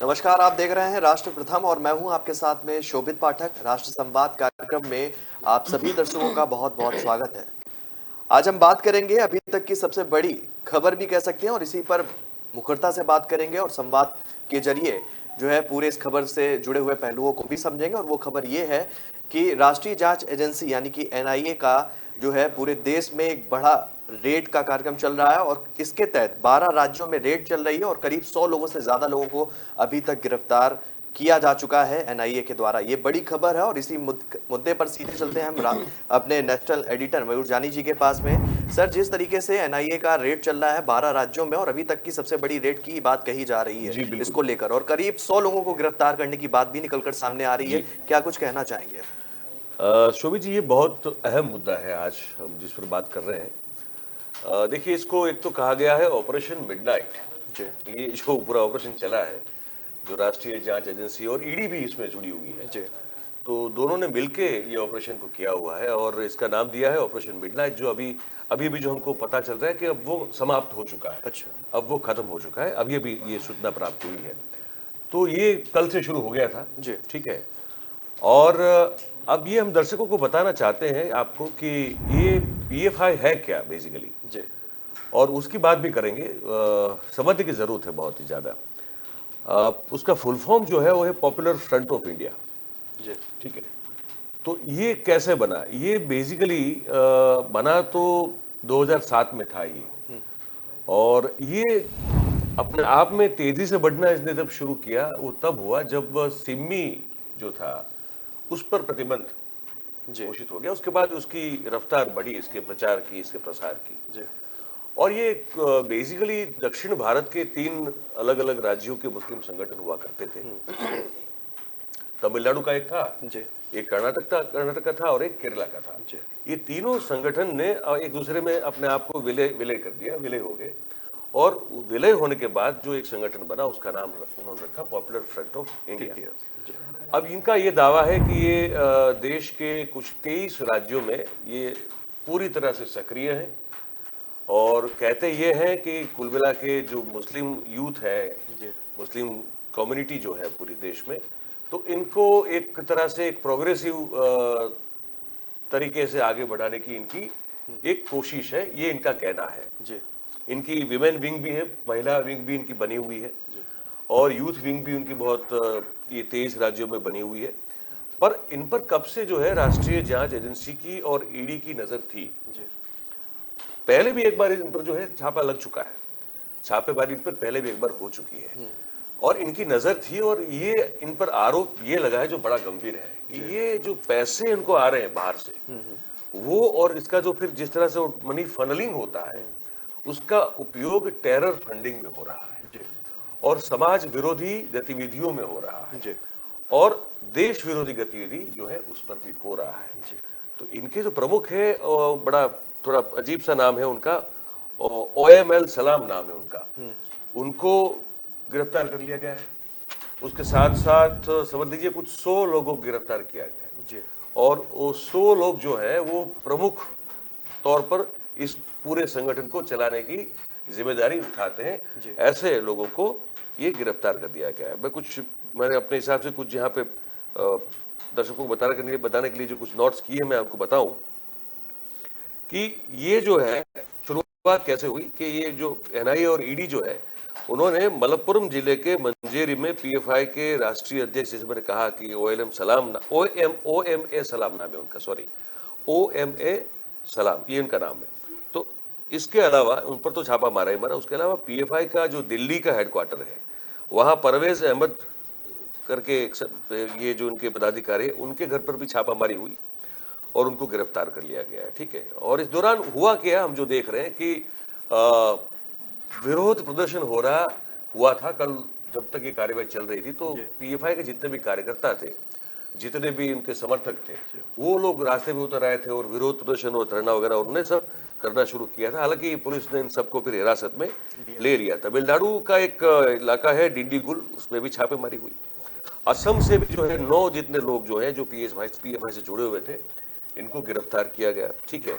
नमस्कार, आप देख रहे हैं राष्ट्र प्रथम और मैं हूं आपके साथ में शोभित पाठक। राष्ट्र संवाद कार्यक्रम में आप सभी दर्शकों का बहुत बहुत स्वागत है। आज हम बात करेंगे अभी तक की सबसे बड़ी खबर भी कह सकते हैं और इसी पर मुखरता से बात करेंगे और संवाद के जरिए जो है पूरे इस खबर से जुड़े हुए पहलुओं को भी समझेंगे। और वो खबर ये है कि राष्ट्रीय जांच एजेंसी यानी कि एनआईए का जो है पूरे देश में एक बड़ा रेड का कार्यक्रम चल रहा है और इसके तहत 12 राज्यों में रेड चल रही है और करीब 100 लोगों से ज्यादा लोगों को अभी तक गिरफ्तार किया जा चुका है एनआईए के द्वारा। ये बड़ी खबर है और इसी मुद्दे पर सीधे चलते हैं हम अपने नेशनल एडिटर मयूर जानी जी के पास में। सर, जिस तरीके से एनआईए का रेड चल रहा है 12 राज्यों में और अभी तक की सबसे बड़ी रेड की बात कही जा रही जी है बिल्कुल। इसको लेकर, और करीब 100 लोगों को गिरफ्तार करने की बात भी निकलकर सामने आ रही है, जी क्या कुछ कहना चाहेंगे? शोभित जी, ये बहुत अहम मुद्दा है आज हम जिस पर बात कर रहे हैं। देखिए, इसको एक तो कहा गया है ऑपरेशन मिडनाइट। जी ये जो पूरा ऑपरेशन चला है, जो राष्ट्रीय जांच एजेंसी और ईडी भी इसमें जुड़ी हुई है, जी तो दोनों ने मिलके ये ऑपरेशन को किया हुआ है और इसका नाम दिया है ऑपरेशन मिडनाइट। जो अभी अभी भी जो हमको पता चल रहा है कि अब वो समाप्त हो चुका है, अच्छा। अब वो खत्म हो चुका है। अभी अभी ये सूचना प्राप्त हुई है। तो ये कल से शुरू हो गया था, जी ठीक है। और अब ये हम दर्शकों को बताना चाहते हैं आपको कि ये पीएफआई है क्या बेसिकली, जी और उसकी बात भी करेंगे। समझने की जरूरत है बहुत ही ज्यादा। उसका फुल फॉर्म जो है वो है पॉपुलर फ्रंट ऑफ इंडिया, जी ठीक है। तो ये कैसे बना? ये बेसिकली बना तो 2007 में था ये, और ये अपने आप में तेजी से बढ़ना इसने जब शुरू किया वो तब हुआ जब सिम्मी जो था उस पर प्रतिबंध जी घोषित हो गया। उसके बाद उसकी रफ्तार बढ़ी, इसके प्रचार की, इसके प्रसार की। जी और ये बेसिकली दक्षिण भारत के 3 अलग अलग राज्यों के मुस्लिम संगठन हुआ करते थे। तमिलनाडु का एक था, जी एक कर्नाटक का था और एक केरला का था। जी ये तीनों संगठन ने एक दूसरे में अपने आप को विलय विलय कर दिया, विलय हो गए। और विलय होने के बाद जो एक संगठन बना उसका नाम उन्होंने रखा पॉपुलर फ्रंट ऑफ इंडिया। जी अब इनका ये दावा है कि ये देश के कुछ 23 राज्यों में ये पूरी तरह से सक्रिय है, और कहते ये हैं कि कुल मिला के जो मुस्लिम यूथ है, जी मुस्लिम कम्युनिटी जो है पूरे देश में, तो इनको एक तरह से एक प्रोग्रेसिव तरीके से आगे बढ़ाने की इनकी एक कोशिश है, ये इनका कहना है। जी इनकी विमेन विंग भी है, महिला विंग भी इनकी बनी हुई है, और यूथ विंग भी उनकी बहुत ये 23 राज्यों में बनी हुई है। पर इन पर कब से जो है राष्ट्रीय जांच एजेंसी की और ईडी की नजर थी। जी पहले भी एक बार इन पर जो है छापा लग चुका है, छापेमारी इन पर पहले भी एक बार हो चुकी है, और इनकी नजर थी। और ये इन पर आरोप ये लगा है जो बड़ा गंभीर है कि ये जो पैसे इनको आ रहे हैं बाहर से वो, और इसका जो फिर जिस तरह से मनी फनलिंग होता है उसका उपयोग टेरर फंडिंग में हो रहा है, और समाज विरोधी गतिविधियों में हो रहा है, जी और देश विरोधी गतिविधि जो है उस पर भी हो रहा है। तो इनके जो प्रमुख है बड़ा थोड़ा अजीब सा नाम है उनका, OML सलाम नाम है उनका। उनको गिरफ्तार कर लिया गया है। उसके साथ साथ समझ लीजिए कुछ 100 लोगों को गिरफ्तार किया गया है, जी और वो 100 लोग जो है वो प्रमुख तौर पर इस पूरे संगठन को चलाने की जिम्मेदारी उठाते हैं। ऐसे लोगों को ये गिरफ्तार कर दिया गया है। मैंने अपने हिसाब से कुछ यहाँ पे दर्शकों को बताने के लिए जो कुछ नोट्स किए मैं आपको बताऊं कि ये जो है शुरुआत कैसे हुई। कि ये जो एनआईए और ईडी जो है उन्होंने मलप्पुरम जिले के मंजेरी में पीएफआई के राष्ट्रीय अध्यक्ष, जैसे मैंने कहा कि OMA सलाम नाम है उनका, सॉरी OMA सलाम ये उनका नाम है। तो इसके अलावा उन पर तो छापा मारा ही मारा, उसके अलावा पीएफआई का जो दिल्ली का हेडक्वार्टर है वहां परवेज अहमद करके ये जो उनके पदाधिकारी उनके घर पर भी छापामारी हुई और उनको गिरफ्तार कर लिया गया है, ठीक है। और इस दौरान हुआ क्या, हम जो देख रहे हैं कि विरोध प्रदर्शन हुआ था कल जब तक ये कार्रवाई चल रही थी। तो पीएफआई के जितने भी कार्यकर्ता थे, जितने भी उनके समर्थक थे, वो लोग रास्ते में उतर आए थे और विरोध प्रदर्शन और धरना वगैरह उन्होंने सब करना शुरू किया था। हालांकि पुलिस ने इन सबको फिर हिरासत में ले लिया। तमिलनाडु का एक इलाका है डिंडीगुल, उसमें भी छापेमारी हुई। असम से भी जो है 9 जितने लोग जो है जो पीएफआई से जुड़े हुए थे इनको गिरफ्तार किया गया, ठीक है।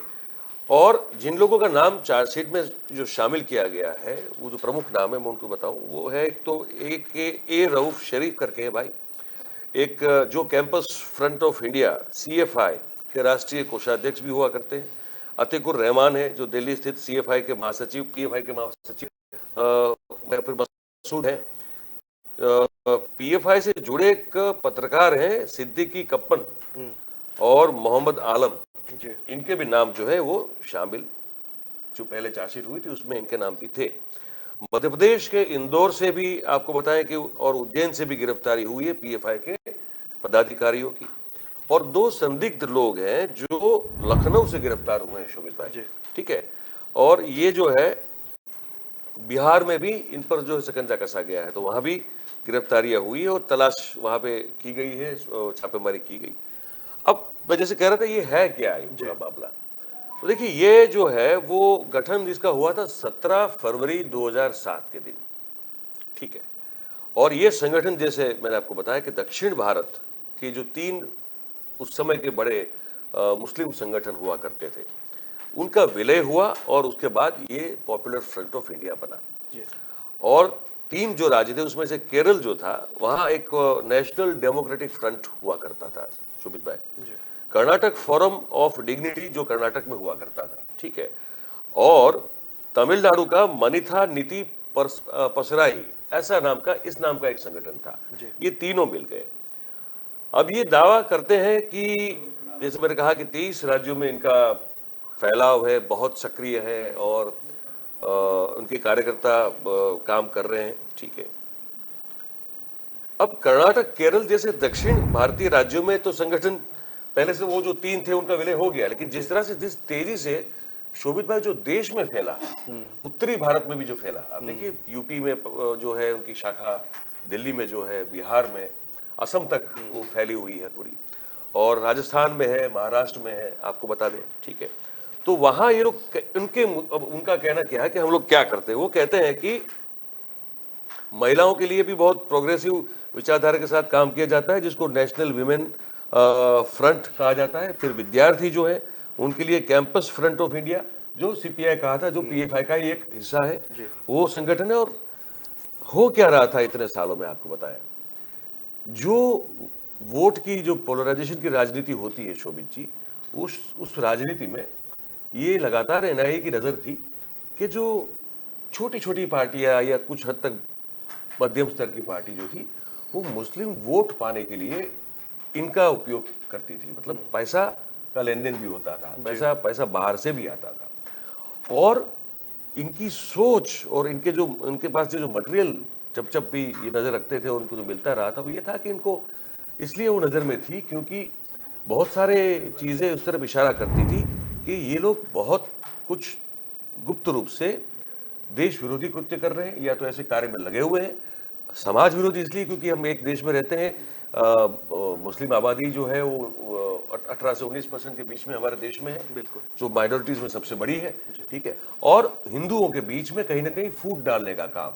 और जिन लोगों का नाम चार्जशीट में जो शामिल किया गया है, वो जो प्रमुख नाम है मैं उनको बताऊं, वो है एक तो एक ए रऊफ शरीफ करके है भाई, एक जो campus front of India CFI के राष्ट्रीय कोषाध्यक्ष भी हुआ करते हैं। अतीकुर रहमान है जो दिल्ली स्थित CFI के महासचिव, PFI के महासचिव, फिर मसूद है। PFI से जुड़े एक पत्रकार हैं सिद्दीकी कप्पन और मोहम्मद आलम, इनके भी नाम जो है वो शामिल, जो पहले चार्जशीट हुई थी उसमें इनके नाम भी थे। मध्य प्रदेश के इंदौर से भी आपको बताएं कि और उज्जैन से भी गिरफ्तारी हुई है PFI के पदाधिकारियों की। और 2 संदिग्ध लोग हैं जो लखनऊ से गिरफ्तार हुए हैं शोभित भाई, ठीक है। और ये जो है बिहार में भी इन पर जो शिकंजा कसा गया है, तो वहां भी गिरफ्तारियां हुई है और तलाश वहां पे की गई है, छापेमारी की गई। अब मैं जैसे कह रहा था, ये है क्या ये पूरा मामला? तो देखिए, ये जो है वो गठन जिसका हुआ था 17 फरवरी 2007 के दिन, ठीक है। और ये संगठन, जैसे मैंने आपको बताया कि दक्षिण भारत के जो 3 उस समय के बड़े मुस्लिम संगठन हुआ करते थे, उनका विलय हुआ और उसके बाद ये पॉपुलर फ्रंट ऑफ इंडिया बना। और 3 जो राज्य थे उसमें से केरल जो था, वहां एक नेशनल डेमोक्रेटिक फ्रंट हुआ करता था शोभित भाई। कर्नाटक फोरम ऑफ डिग्निटी जो कर्नाटक में हुआ करता था, ठीक है। और तमिलनाडु का मनिथा नीति पसराई, ऐसा नाम का, इस नाम का एक संगठन था। ये तीनों मिल गए। अब ये दावा करते हैं कि जैसे मैंने कहा कि 23 राज्यों में इनका फैलाव है, बहुत सक्रिय है और उनके कार्यकर्ता काम कर रहे हैं, ठीक है। अब कर्नाटक, केरल जैसे दक्षिण भारतीय राज्यों में तो संगठन पहले से वो जो 3 थे उनका विलय हो गया, लेकिन जिस तरह से, जिस तेजी से शोभित भाई जो देश में फैला, उत्तरी भारत में भी जो फैला, आप देखिए यूपी में जो है उनकी शाखा, दिल्ली में जो है, बिहार में, असम तक वो फैली हुई है पूरी, और राजस्थान में है, महाराष्ट्र में है, आपको बता दें, ठीक है। तो वहां ये लोग, उनका कहना क्या है कि हम लोग क्या करते हैं, वो कहते हैं कि महिलाओं के लिए भी बहुत प्रोग्रेसिव विचारधारा के साथ काम किया जाता है, जिसको नेशनल विमेन फ्रंट कहा जाता है। फिर विद्यार्थी जो है उनके लिए कैंपस फ्रंट ऑफ इंडिया, जो CPI कहा था, जो PFI का ही एक हिस्सा है, वो संगठन है। और हो क्या रहा था इतने सालों में, आपको बताया, जो वोट की जो पोलराइजेशन की राजनीति होती है शोभित जी, उस राजनीति में ये लगातार NIA की नजर थी कि जो छोटी छोटी पार्टियां या कुछ हद तक मध्यम स्तर की पार्टी जो थी, वो मुस्लिम वोट पाने के लिए इनका उपयोग करती थी। मतलब पैसा का लेन देन भी होता था, पैसा बाहर से भी आता था। और इनकी सोच और इनके पास जो मटेरियल जब भी ये नजर रखते थे और उनको जो मिलता रहा था, वो ये था कि इनको इसलिए वो नजर में थी क्योंकि बहुत सारे चीजें उस तरफ इशारा करती थी कि ये लोग बहुत कुछ गुप्त रूप से देश विरोधी कृत्य कर रहे हैं, या तो ऐसे कार्य में लगे हुए हैं। समाज विरोधी इसलिए क्योंकि हम एक देश में रहते हैं, मुस्लिम आबादी जो है वो 18 से 19% के बीच में हमारे देश में है, बिल्कुल, जो माइनॉरिटीज में सबसे बड़ी है, ठीक है। और हिंदुओं के बीच में कहीं ना कहीं फूट डालने का काम,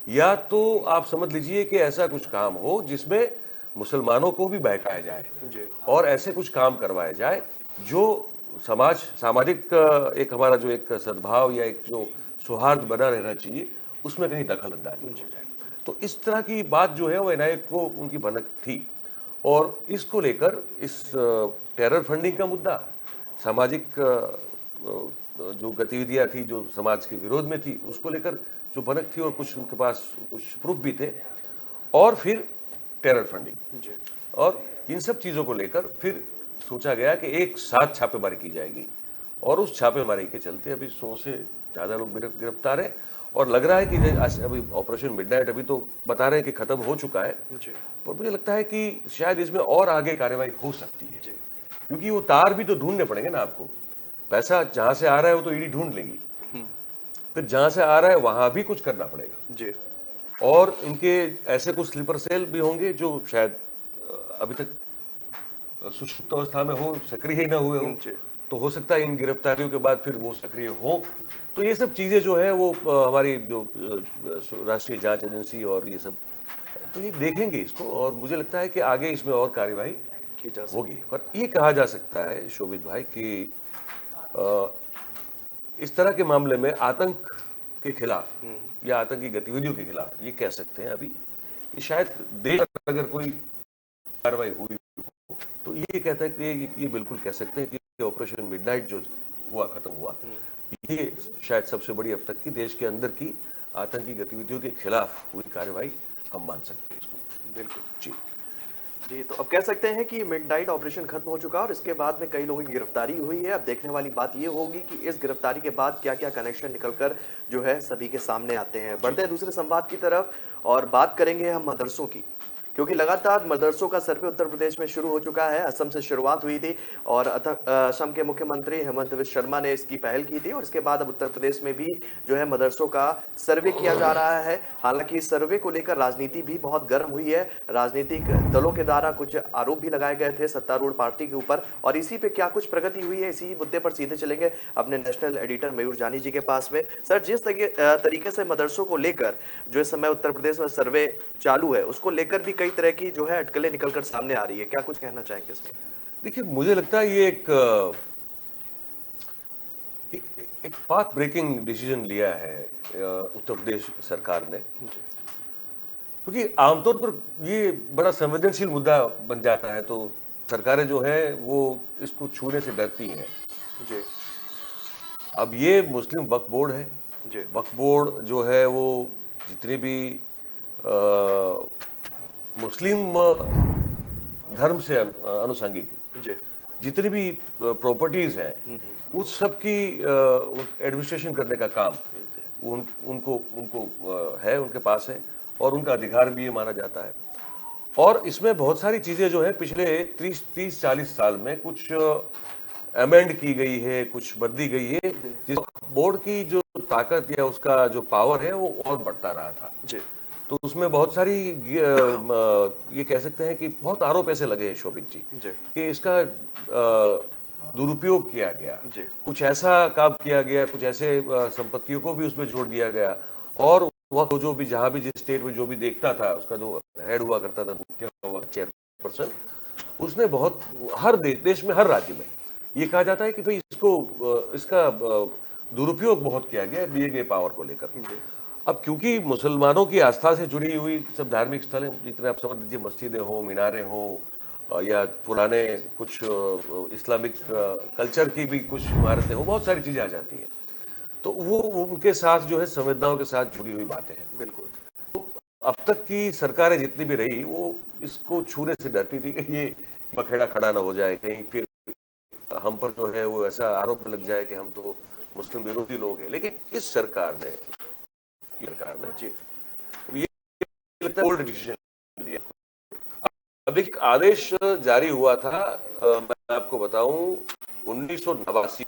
या तो आप समझ लीजिए कि ऐसा कुछ काम हो जिसमें मुसलमानों को भी बहकाया जाए और ऐसे कुछ काम करवाया जाए जो सामाजिक एक हमारा जो एक सद्भाव या एक जो सौहार्द बना रहना चाहिए, उसमें कहीं दखल अंदाजी हो जाए। तो इस तरह की बात जो है वो NIA को उनकी भनक थी। और इसको लेकर इस टेरर फंडिंग का मुद्दा, सामाजिक जो गतिविधियां थी जो समाज के विरोध में थी, उसको लेकर जो भनक थी, और कुछ उनके पास कुछ प्रूफ भी थे, और फिर टेरर फंडिंग, और इन सब चीजों को लेकर फिर सोचा गया कि एक साथ छापेमारी की जाएगी। और उस छापेमारी के चलते अभी 100 से ज्यादा लोग गिरफ्तार हैं। और लग रहा है कि अभी ऑपरेशन मिडनाइट अभी तो बता रहे हैं कि खत्म हो चुका है, पर मुझे लगता है कि शायद इसमें और आगे कार्रवाई हो सकती है, क्योंकि वो तार भी तो ढूंढने पड़ेंगे ना आपको। पैसा जहां से आ रहा है वो तो ईडी ढूंढ लेगी, फिर जहां से आ रहा है वहां भी कुछ करना पड़ेगा। और इनके ऐसे कुछ स्लीपर सेल भी होंगे जो शायद अभी तक सुषुप्त अवस्था में हो, सक्रिय ही ना हुए हो, तो हो सकता है इन गिरफ्तारियों के बाद फिर वो सक्रिय हो। तो ये सब चीजें जो है वो हमारी जो राष्ट्रीय जांच एजेंसी और ये सब, तो ये देखेंगे इसको, और मुझे लगता है कि आगे इसमें और कार्यवाही की होगी। पर ये कहा जा सकता है शोभित भाई कि इस तरह के मामले में आतंक के खिलाफ या आतंकी गतिविधियों के खिलाफ ये कह सकते हैं अभी कि शायद देश में अगर कोई कार्रवाई हुई हो तो ये कहता है कि ये बिल्कुल कह सकते हैं कि ऑपरेशन मिडनाइट जो हुआ, खत्म हुआ, ये शायद सबसे बड़ी अब तक की देश के अंदर की आतंकी गतिविधियों के खिलाफ हुई कार्रवाई हम मान सकते हैं इसको। बिल्कुल जी जी। तो अब कह सकते हैं कि मिडनाइट ऑपरेशन खत्म हो चुका है और इसके बाद में कई लोगों की गिरफ्तारी हुई है। अब देखने वाली बात ये होगी कि इस गिरफ्तारी के बाद क्या क्या कनेक्शन निकलकर जो है सभी के सामने आते हैं। बढ़ते हैं दूसरे संवाद की तरफ और बात करेंगे हम मदरसों की, क्योंकि लगातार मदरसों का सर्वे उत्तर प्रदेश में शुरू हो चुका है। असम से शुरुआत हुई थी और असम के मुख्यमंत्री हेमंत बिस्वा शर्मा ने इसकी पहल की थी और इसके बाद अब उत्तर प्रदेश में भी जो है मदरसों का सर्वे किया जा रहा है। हालांकि इस सर्वे को लेकर राजनीति भी बहुत गर्म हुई है। राजनीतिक दलों के द्वारा कुछ आरोप भी लगाए गए थे सत्तारूढ़ पार्टी के ऊपर, और इसी पे क्या कुछ प्रगति हुई है, इसी मुद्दे पर सीधे चलेंगे अपने नेशनल एडिटर मयूर जानी जी के पास में। सर, जिस तरीके से मदरसों को लेकर जो इस समय उत्तर प्रदेश में सर्वे चालू है, उसको लेकर भी कई तरह की जो है अटकलें निकलकर सामने आ रही है, क्या कुछ कहना चाहेंगे इसमें? देखिए, मुझे लगता है ये एक पाथ ब्रेकिंग डिसीजन लिया है उत्तर प्रदेश सरकार ने, क्योंकि आमतौर पर ये बड़ा संवेदनशील मुद्दा बन जाता है तो सरकारें जो है वो इसको छूने से डरती हैं। जी अब ये मुस्लिम वक्फ बोर्ड है। जी वक्फ बोर्ड जो है वो जितनी भी मुस्लिम धर्म से अनुषंगिक जी जितनी भी प्रॉपर्टीज हैं उस सब की एडमिनिस्ट्रेशन करने का काम उनको है, उनके पास है और उनका अधिकार भी ये माना जाता है। और इसमें बहुत सारी चीजें जो है पिछले 30-40 साल में कुछ अमेंड की गई है, कुछ बदली गई है, जिस बोर्ड की जो ताकत या उसका जो पावर है वो और बढ़ता रहा था। जी तो उसमें बहुत सारी ये कह सकते हैं कि बहुत आरोप ऐसे लगे हैं शोभित जी जी कि इसका दुरुपयोग किया गया, जी कुछ ऐसा काम किया गया, कुछ ऐसे संपत्तियों को भी उसमें जोड़ दिया गया और वह जो भी जहां भी जिस स्टेट में जो भी देखता था उसका जो हेड हुआ करता था, मुखिया हुआ, चेयरपर्सन, उसने बहुत हर देश में हर राज्य में ये कहा जाता है कि भाई इसका दुरुपयोग बहुत किया गया दिए गए पावर को लेकर। अब क्योंकि मुसलमानों की आस्था से जुड़ी हुई सब धार्मिक स्थल हैं, जितने आप समझ लीजिए मस्जिदें हो, मीनारें हो या पुराने कुछ इस्लामिक कल्चर की भी कुछ इमारतें हो, बहुत सारी चीजें आ जाती हैं। तो वो उनके साथ जो है संवेदनाओं के साथ जुड़ी हुई बातें हैं। बिल्कुल। तो अब तक की सरकारें जितनी भी रही वो इसको छूने से डरती थी कि ये बखेड़ा खड़ा ना हो जाए, कहीं फिर हम पर जो है वो ऐसा आरोप लग जाए कि हम तो मुस्लिम विरोधी लोग हैं। लेकिन इस सरकार ने जी ये बोल्ड डिसीजन लिया। अब एक आदेश जारी हुआ था, मैं आपको बताऊं 1989,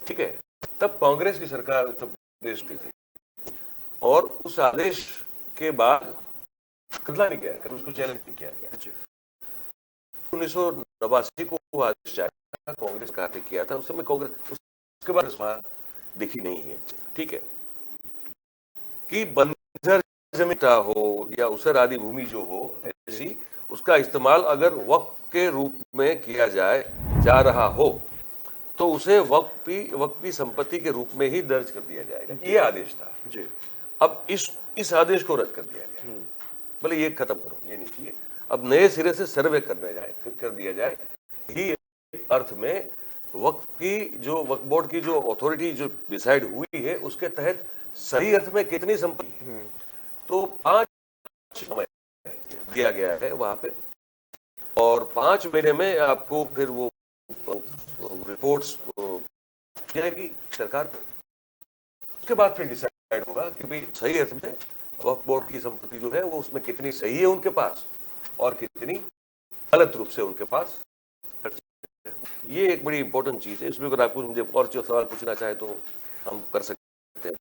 ठीक है, तब कांग्रेस की सरकार उत्तर प्रदेश की थी और उस आदेश के बाद बदला नहीं गया, उसको चैलेंज नहीं किया गया। 1989 को वो आदेश जारी कांग्रेस का किया था, उस समय कांग्रेस, उसके बाद दिखी नहीं है, ठीक है, कि बंजर जमीन हो या उसर आदि भूमि जो हो ऐसी, उसका इस्तेमाल अगर वक्फ के रूप में किया जा रहा हो तो उसे वक्फी संपत्ति के रूप में ही दर्ज कर दिया जाएगा। ये आदेश था जी। अब इस आदेश को रद्द कर दिया गया, बोले ये खत्म करो, ये नहीं चाहिए, अब नए सिरे से सर्वे कर दिया जाए। ही अर्थ में वक्फ बोर्ड की जो अथॉरिटी जो डिसाइड हुई है उसके तहत सही अर्थ में कितनी संपत्ति, तो 5 समय दिया गया है वहां पे और 5 महीने में आपको फिर वो रिपोर्ट्स जाएगी सरकार को। उसके बाद फिर डिसाइड होगा कि भाई सही अर्थ में वक्फ बोर्ड की संपत्ति जो है वो उसमें कितनी सही है उनके पास और कितनी गलत रूप से उनके पास। ये एक बड़ी इंपॉर्टेंट चीज है। इसमें अगर आपको मुझे और जो सवाल पूछना चाहे तो हम कर सकते हैं।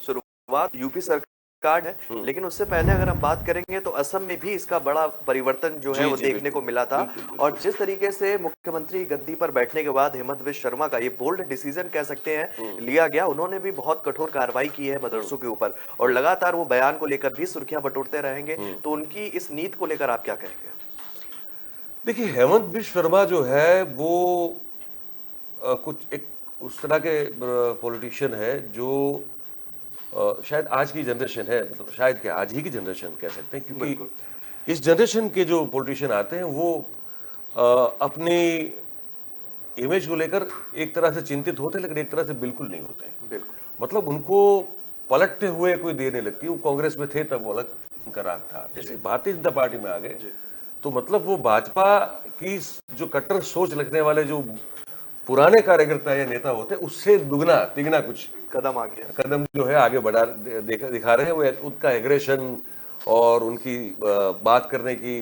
शुरुआत यूपी सरकार है, लेकिन उससे पहले अगर हम बात करेंगे तो असम में भी इसका बड़ा परिवर्तन जो है वो देखने को मिला था। और जिस तरीके से मुख्यमंत्री गद्दी पर बैठने के बाद हेमंत बिस्वा शर्मा का ये बोल्ड डिसीजन कह सकते हैं लिया गया, उन्होंने भी बहुत कठोर कार्रवाई की है मदरसों के ऊपर और लगातार वो बयान को लेकर भी सुर्खियां बटोरते रहेंगे। तो उनकी इस नीति को लेकर आप क्या कहेंगे? देखिए, हेमंत बिस्वा शर्मा जो है वो कुछ एक उस तरह के पॉलिटिशियन है जो शायद आज की जनरेशन है, मतलब शायद क्या आज ही की जनरेशन कह सकते हैं, क्योंकि इस जनरेशन के जो पॉलिटिशियन आते हैं वो अपनी इमेज को लेकर एक तरह से चिंतित होते हैं, लेकिन एक तरह से बिल्कुल नहीं होते हैं। बिल्कुल। मतलब उनको पलटते हुए कोई देर नहीं लगती। वो कांग्रेस में थे तब वो अलग उनका राग था, जैसे भारतीय जनता पार्टी में आ गए तो मतलब वो भाजपा की जो कट्टर सोच रखने वाले जो पुराने कार्यकर्ता या नेता होते हैं उससे दुगना तिगना कुछ कदम आ गया। कदम जो है आगे बढ़ा दिखा रहे हैं। वो उनका एग्रेशन और उनकी बात करने की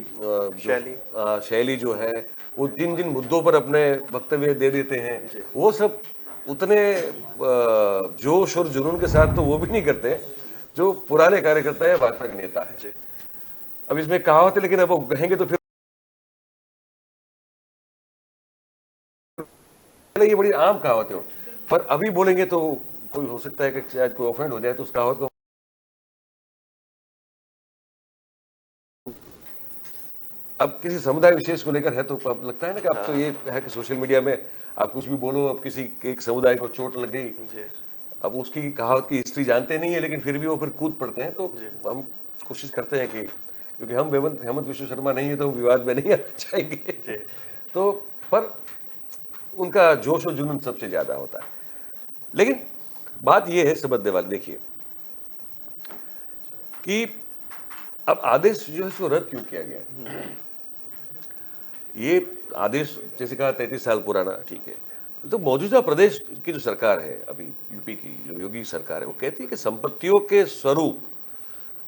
शैली जो है, वो जिन जिन मुद्दों पर अपने वक्तव्य दे देते हैं, वो सब उतने जोश और जुनून के साथ तो वो भी नहीं करते जो पुराने कार्यकर्ता या भाजपा के नेता है। अब इसमें कहावत है, लेकिन अब वो कहेंगे तो फिर ये बड़ी आम कहावत है, पर अभी बोलेंगे तो कोई हो सकता है कि शायद कोई ऑफेंड हो जाए, तो उस कहावत को अब किसी समुदाय विशेष को लेकर है तो अब लगता है ना कि अब तो ये है कि सोशल मीडिया में आप कुछ भी बोलो, अब किसी एक समुदाय को चोट लग गई, अब उसकी कहावत की हिस्ट्री जानते नहीं है, लेकिन फिर भी वो फिर कूद पड़ते हैं। तो हम कोशिश करते हैं कि क्योंकि हम हेमंत विश्व शर्मा नहीं है तो हम विवाद में नहीं आना चाहेंगे, तो पर उनका जोश और जुनून सबसे ज्यादा होता है। लेकिन बात यह है सबद देवाल, देखिए कि अब आदेश जो है उसको रद्द क्यों किया गया। ये आदेश जैसे कहा 33 साल पुराना, ठीक है, तो मौजूदा प्रदेश की जो सरकार है अभी यूपी की जो योगी सरकार है, वो कहती है कि संपत्तियों के स्वरूप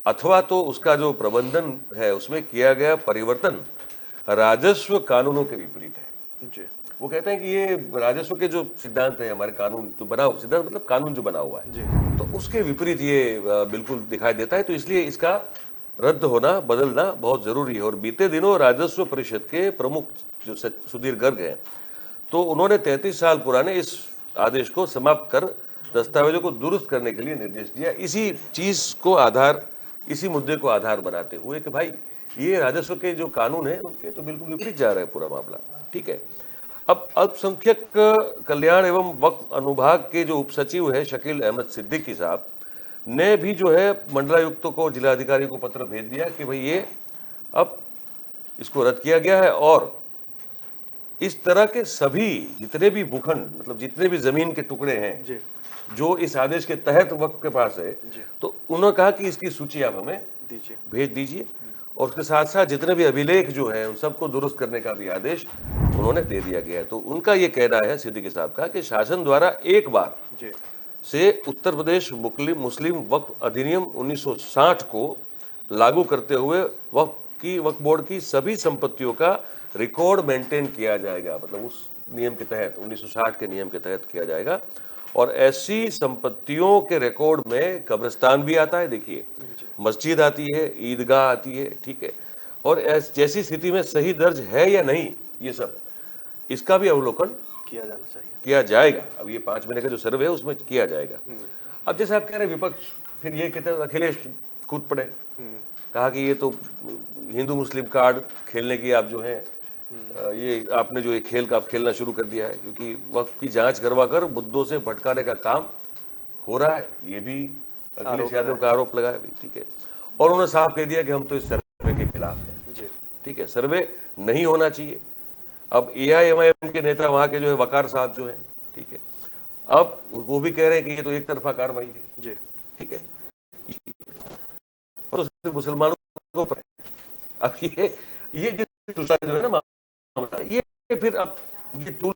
अथवा तो उसका जो प्रबंधन है उसमें किया गया परिवर्तन राजस्व कानूनों के विपरीत है। जी। वो कहते हैं कि ये राजस्व के जो सिद्धांत है, हमारे कानून जो बना हुआ, सिद्धांत मतलब कानून जो बना हुआ है, तो उसके विपरीत ये बिल्कुल दिखाई देता है। तो इसलिए इसका रद्द होना, बदलना बहुत जरूरी है। और बीते दिनों राजस्व परिषद के प्रमुख जो सुधीर गर्ग हैं, तो उन्होंने 33 साल पुराने इस आदेश को समाप्त कर दस्तावेजों को दुरुस्त करने के लिए निर्देश दिया। इसी चीज को आधार, इसी मुद्दे को आधार बनाते हुए कि भाई ये राजस्व के जो कानून है उनके तो बिल्कुल विपरीत जा रहा है पूरा मामला, ठीक है। अब अल्पसंख्यक कल्याण एवं वक्फ अनुभाग के जो उप सचिव है शकील अहमद सिद्दीकी साहब ने भी जो है मंडलायुक्तों को, जिलाधिकारी को पत्र भेज दिया कि भाई ये अब इसको रद्द किया गया है और इस तरह के सभी जितने भी भूखंड, मतलब जितने भी जमीन के टुकड़े हैं जो इस आदेश के तहत वक्फ के पास है, तो उन्होंने कहा कि इसकी सूची आप हमें भेज दीजिए और उसके साथ साथ जितने भी अभिलेख जो है उन सबको दुरुस्त करने का भी आदेश उन्होंने दे दिया गया है। तो उनका ये कहना है सिद्दीकी साहब का कि शासन द्वारा एक बार से उत्तर प्रदेश मुस्लिम वक्फ अधिनियम 1960 को लागू करते हुए वक्फ बोर्ड की सभी संपत्तियों का रिकॉर्ड मेंटेन किया जाएगा, मतलब उस नियम के तहत 1960 के नियम के तहत किया जाएगा। और ऐसी संपत्तियों के रिकॉर्ड में कब्रिस्तान भी आता है, देखिए, मस्जिद आती है, ईदगाह आती है, ठीक है, और जैसी स्थिति में सही दर्ज है या नहीं, ये सब इसका भी अवलोकन किया जाना चाहिए, किया जाएगा। अब ये 5 महीने का जो सर्वे है उसमें किया जाएगा। अब जैसे आप कह रहे हैं विपक्ष, फिर ये कहते हैं अखिलेश कूद पड़े, कहा कि ये तो हिंदू मुस्लिम कार्ड खेलने की आप जो है ये आपने जो ये खेल का आप खेलना शुरू कर दिया है, क्योंकि वक्त की जांच करवा कर मुद्दों से भटकाने का काम हो रहा है, ये भी अखिलेश यादव का आरोप लगा है, ठीक है। और उन्होंने साफ कह दिया कि हम तो इस सर्वे के खिलाफ हैं, ठीक है, सर्वे नहीं होना चाहिए। अब AIMIM के नेता वहां के जो है वकार साहब जो है, ठीक है, अब वो भी कह रहे हैं कि ये तो एक तरफा कार्रवाई है, ठीक है, और तो मुसलमानों को पर अब ये जो है ना ये फिर अब ये टूल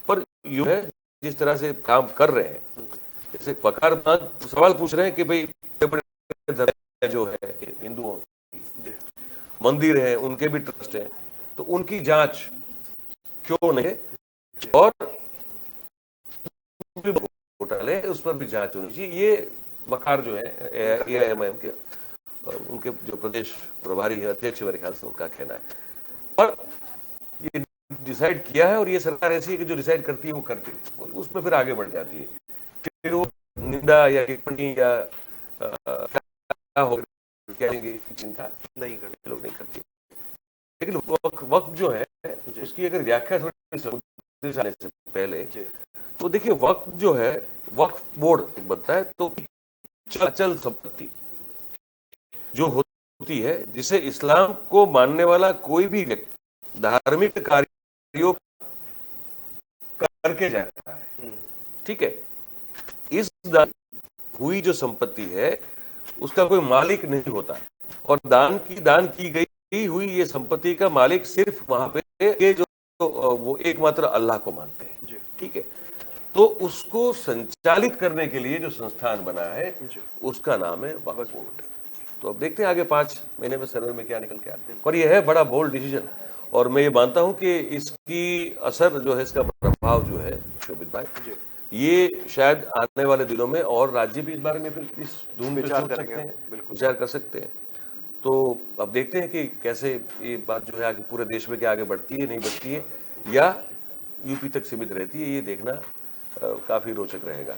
पर यू है जिस तरह से काम कर रहे हैं, जैसे वकार सवाल पूछ रहे हैं कि भाई बड़े जो है हिंदुओं मंदिर है, उनके भी ट्रस्ट है, तो उनकी जांच क्यों नहीं, और घोटाले उस पर भी जांच होनी चाहिए। ये वकार जो है AIMIM के उनके जो प्रदेश प्रभारी है, अध्यक्ष मेरे ख्याल से उनका कहना है। और ये डिसाइड किया है और ये सरकार ऐसी है कि जो डिसाइड करती है वो करती है, उसमें फिर आगे बढ़ जाती है, फिर वो निंदा या टिप्पणी या क्या हो कहेंगे चिंता नहीं करते, लोग नहीं करते। लेकिन वक्त जो है उसकी अगर व्याख्या थोड़ी देश आने से पहले, जी तो देखिए वक्फ जो है, वक्फ बोर्ड एक बनता है, तो अचल संपत्ति जो होती है, जिसे इस्लाम को मानने वाला कोई भी व्यक्ति धार्मिक कार्यों करके जाता है, ठीक है, इस दान हुई जो संपत्ति है उसका कोई मालिक नहीं होता, और दान की गई हुई ये संपत्ति का मालिक सिर्फ वहां पे ये जो वो एकमात्र अल्लाह को मानते हैं, ठीक है। तो उसको संचालित करने के लिए जो संस्थान बना है उसका नाम है वक्फ बोर्ड। तो अब देखते हैं आगे 5 महीने में सर्वे में क्या निकल के आता है, पर यह है बड़ा बोल्ड डिसीजन, और मैं ये मानता हूं कि इसकी असर जो है, इसका प्रभाव जो है शोभित भाई, ये शायद आने वाले दिनों में और राज्य भी इस बारे में फिर इस धूम पे सोच सकते हैं, विचार कर सकते हैं। तो अब देखते हैं कि कैसे ये बात जो है आगे पूरे देश में क्या आगे बढ़ती है, नहीं बढ़ती है, या यूपी तक सीमित रहती है, ये देखना काफी रोचक रहेगा।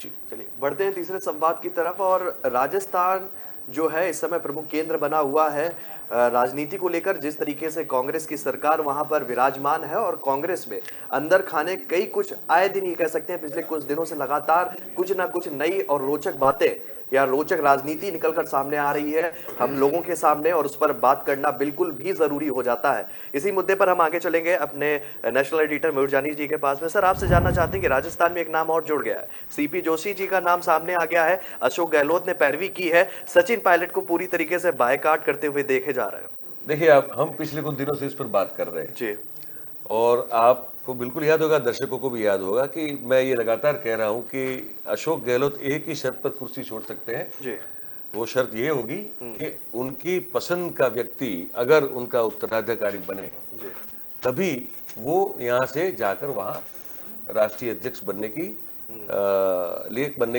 जी चलिए बढ़ते हैं तीसरे संवाद की तरफ। और राजस्थान जो है इस समय प्रमुख केंद्र बना हुआ है राजनीति को लेकर। जिस तरीके से कांग्रेस की सरकार वहां पर विराजमान है, और कांग्रेस में अंदर खाने कई कुछ आए दिन, ये कह सकते हैं पिछले कुछ दिनों से लगातार कुछ ना कुछ नई और रोचक बातें या रोचक राजनीति निकलकर सामने आ रही है हम लोगों के सामने, और उस पर बात करना बिल्कुल भी जरूरी हो जाता है। इसी मुद्दे पर हम आगे चलेंगे अपने नेशनल एडिटर मयूर जानी जी के पास में। सर, आपसे जानना चाहते हैं कि राजस्थान में एक नाम और जुड़ गया है, सीपी जोशी जी का नाम सामने आ गया है। अशोक गहलोत ने पैरवी की है, सचिन पायलट को पूरी तरीके से बायकॉट करते हुए देखे जा रहे हैं। देखिए, आप हम पिछले कुछ दिनों से इस पर बात कर रहे हैं जी, और आपको बिल्कुल याद होगा, दर्शकों को भी याद होगा कि मैं ये लगातार कह रहा हूं कि अशोक गहलोत एक ही शर्त पर कुर्सी छोड़ सकते हैं जी, वो शर्त ये होगी कि उनकी पसंद का व्यक्ति अगर उनका उत्तराधिकारी बने तभी वो यहाँ से जाकर वहाँ राष्ट्रीय अध्यक्ष बनने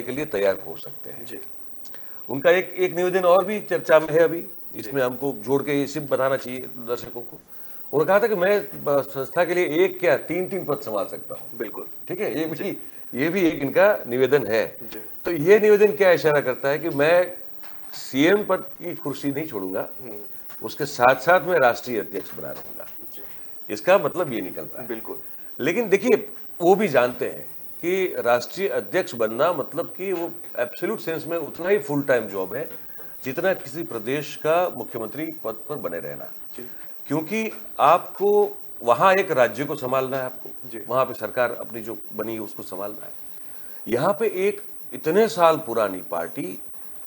के लिए तैयार हो सकते हैं। जी, उनका एक निवेदन और भी चर्चा में है अभी, इसमें हमको जोड़ के ये सिर्फ बताना चाहिए दर्शकों को। उन्होंने कहा था कि मैं संस्था के लिए एक क्या 3 पद संभाल सकता हूँ। बिल्कुल, ठीक है, ये भी एक इनका निवेदन है। तो ये निवेदन क्या इशारा करता है कि मैं सीएम पद की कुर्सी नहीं छोड़ूंगा, उसके साथ साथ मैं राष्ट्रीय अध्यक्ष बना रहूंगा। इसका मतलब ये निकलता है। बिल्कुल, लेकिन देखिए, वो भी जानते हैं कि राष्ट्रीय अध्यक्ष बनना मतलब कि वो एब्सोल्यूट सेंस में उतना ही फुल टाइम जॉब है जितना किसी प्रदेश का मुख्यमंत्री पद पर बने रहना, क्योंकि आपको वहां एक राज्य को संभालना है, आपको वहां पे सरकार अपनी जो बनी है उसको संभालना है। यहाँ पे एक इतने साल पुरानी पार्टी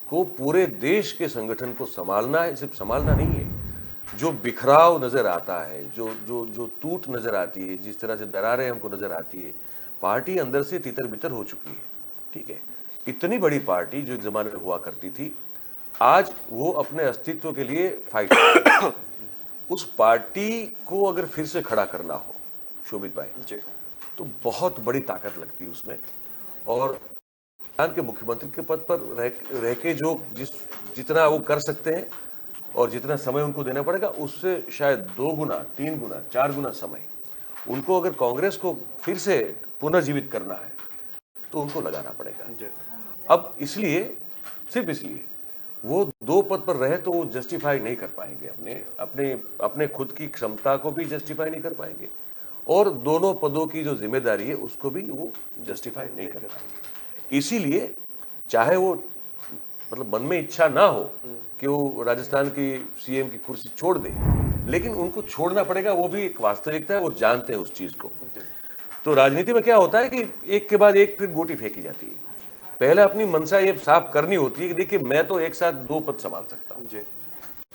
को पूरे देश के संगठन को संभालना है। सिर्फ संभालना नहीं है, जो बिखराव नजर आता है, जो टूट नजर आती है, जिस तरह से दरारें हमको नजर आती है, पार्टी अंदर से तितर बितर हो चुकी है। ठीक है, इतनी बड़ी पार्टी जो एक जमाने में हुआ करती थी, आज वो अपने अस्तित्व के लिए फाइट कर उस पार्टी को अगर फिर से खड़ा करना हो शोभित भाई, तो बहुत बड़ी ताकत लगती है उसमें। और राजस्थान के मुख्यमंत्री के पद पर रह के जो जितना वो कर सकते हैं और जितना समय उनको देना पड़ेगा, उससे शायद 2 गुना 3 गुना 4 गुना समय उनको अगर कांग्रेस को फिर से पुनर्जीवित करना है तो उनको लगाना पड़ेगा। अब इसलिए, सिर्फ इसलिए वो 2 पद पर रहे तो वो जस्टिफाई नहीं कर पाएंगे, अपने खुद की क्षमता को भी जस्टिफाई नहीं कर पाएंगे, और दोनों पदों की जो जिम्मेदारी है उसको भी वो जस्टिफाई नहीं कर पाएंगे। इसीलिए चाहे वो मतलब मन में इच्छा ना हो कि वो राजस्थान की सीएम की कुर्सी छोड़ दे, लेकिन उनको छोड़ना पड़ेगा, वो भी एक वास्तविकता है, वो जानते हैं उस चीज को। तो राजनीति में क्या होता है कि एक के बाद एक फिर गोटी फेंकी जाती है। पहले अपनी मंशा ये साफ करनी होती है कि देखिए, मैं तो एक साथ 2 पद संभाल सकता हूँ,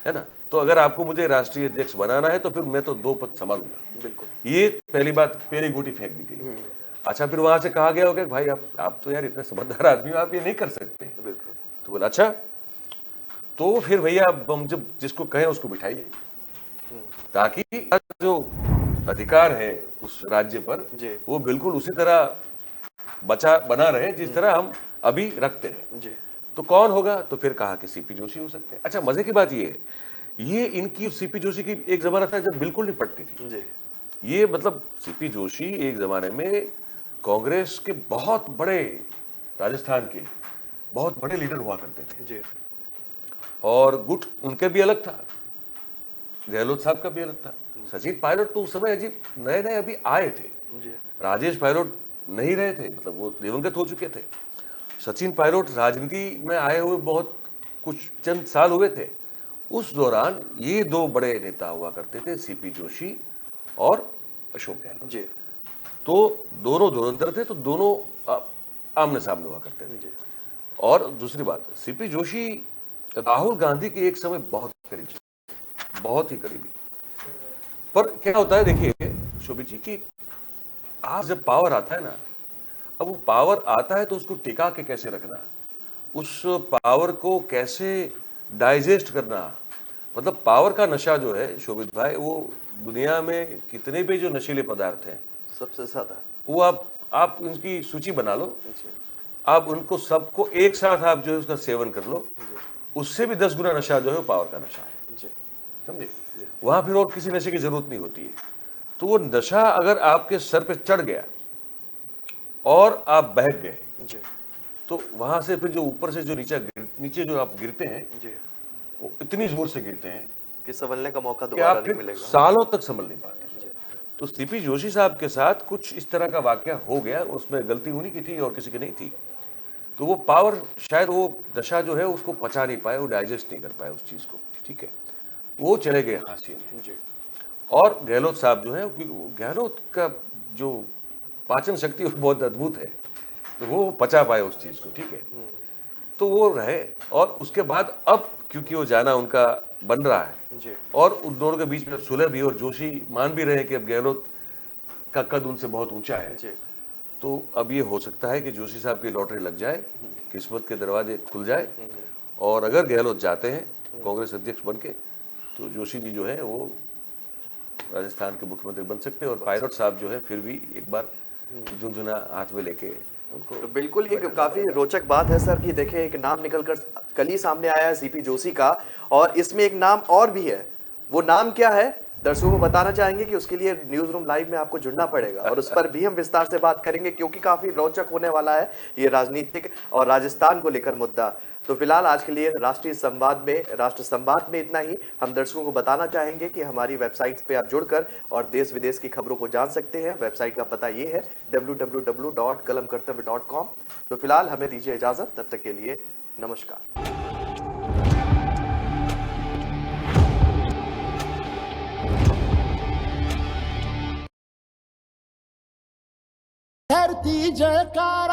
है ना। तो अगर आपको मुझे राष्ट्रीय अध्यक्ष बनाना है तो फिर मैं तो 2 पद संभालूंगा। बिल्कुल, ये पहली बात, पहली गोटी फेंक दी गई। अच्छा, फिर वहां से कहा गया होगा भाई आप तो यार इतने समझदार आदमी हो, आप ये नहीं कर सकते। तो बोला अच्छा, तो फिर भैया हम जब जिसको कहें उसको बिठाइए, ताकि जो अधिकार है उस राज्य पर वो बिल्कुल उसी तरह बना रहे जिस तरह हम अभी रखते हैं। तो कौन होगा? तो फिर कहा कि सीपी जोशी हो सकते हैं। अच्छा, मजे की बात ये है, ये इनकी सीपी जोशी की एक जमाना था जब बिल्कुल नहीं पटती थी। ये मतलब सीपी जोशी एक जमाने में कांग्रेस के बहुत बड़े, राजस्थान के बहुत बड़े लीडर हुआ करते थे, और गुट उनके भी अलग था, गहलोत साहब का भी अलग था। सचिन पायलट तो उस समय अजीब नए नए अभी आए थे, राजेश पायलट नहीं रहे थे, मतलब वो दिवंगत हो चुके थे। सचिन पायलट राजनीति में आए हुए बहुत कुछ चंद साल हुए थे। उस दौरान ये दो बड़े नेता हुआ करते थे, सीपी जोशी और अशोक गहलोत जी तो दोनों धुरंधर थे, तो दोनों आमने सामने हुआ करते थे। और दूसरी बात, सीपी जोशी राहुल गांधी के एक समय बहुत करीबी, बहुत ही करीबी। पर क्या होता है देखिए शोभित जी कि आज जब पावर आता है ना, अब वो पावर आता है तो उसको टिका के कैसे रखना, उस पावर को कैसे डाइजेस्ट करना, मतलब पावर का नशा जो है शोभित भाई, वो दुनिया में कितने भी जो नशीले पदार्थ हैं सबसे ज्यादा वो आप उनकी सूची बना लो, आप उनको सबको एक साथ आप जो है उसका सेवन कर लो, उससे भी 10 गुना नशा जो है वो पावर का नशा है, जी समझे। वहां फिर और किसी नशे की जरूरत नहीं होती है। तो वो नशा अगर आपके सर पे चढ़ गया और आप बहक गए, जी तो वहां से फिर जो ऊपर से जो नीचे जो आप गिरते हैं, जी वो इतनी जोर से गिरते हैं कि संभलने का मौका कि दोबारा आप नहीं फिर मिलेगा। सालों तक संभल नहीं पाते। जी तो सीपी जोशी साहब के साथ कुछ इस तरह का वाकया हो गया, उसमें गलती उन्हीं की थी और किसी की नहीं थी। तो वो पावर, शायद वो दशा जो है उसको पचा नहीं पाए, वो डाइजेस्ट नहीं कर पाए उस चीज को, ठीक है, वो चले गए हाशिए में। जी और गहलोत साहब जो है, क्योंकि गहलोत का जो पाचन शक्ति वो बहुत अद्भुत है, तो वो पचा पाए उस चीज को, ठीक है, तो वो रहे। और उसके बाद अब क्योंकि वो जाना उनका बन रहा है जी और उन दोनों के बीच में सुलह भी, और जोशी मान भी रहे हैं कि अब गहलोत का कद उनसे बहुत ऊंचा है, जी तो अब ये हो सकता है कि जोशी साहब की लॉटरी लग जाए, किस्मत के दरवाजे खुल जाए, और अगर गहलोत जाते हैं कांग्रेस अध्यक्ष बन के, तो जोशी जी जो है वो राजस्थान के मुख्यमंत्री बन सकते हैं, और पायलट साहब जो है फिर भी एक बार झुंझुना हाथ में लेके उनको। तो बिल्कुल ये काफी रोचक बात है सर कि देखिए एक नाम निकलकर कल ही सामने आया है सीपी जोशी का, और इसमें एक नाम और भी है। वो नाम क्या है दर्शकों को बताना चाहेंगे कि उसके लिए न्यूज रूम लाइव में आपको जुड़ना पड़ेगा, और उस पर भी हम विस्तार से बात करेंगे क्योंकि काफी रोचक होने वाला है ये राजनीतिक और राजस्थान को लेकर मुद्दा। तो फिलहाल आज के लिए राष्ट्र संवाद में इतना ही। हम दर्शकों को बताना चाहेंगे कि हमारी वेबसाइट पे आप जुड़कर और देश विदेश की खबरों को जान सकते हैं। वेबसाइट का पता ये है www.kalamkartavya.com। तो फिलहाल हमें दीजिए इजाजत, तब तक के लिए नमस्कार। धरती जयकारा।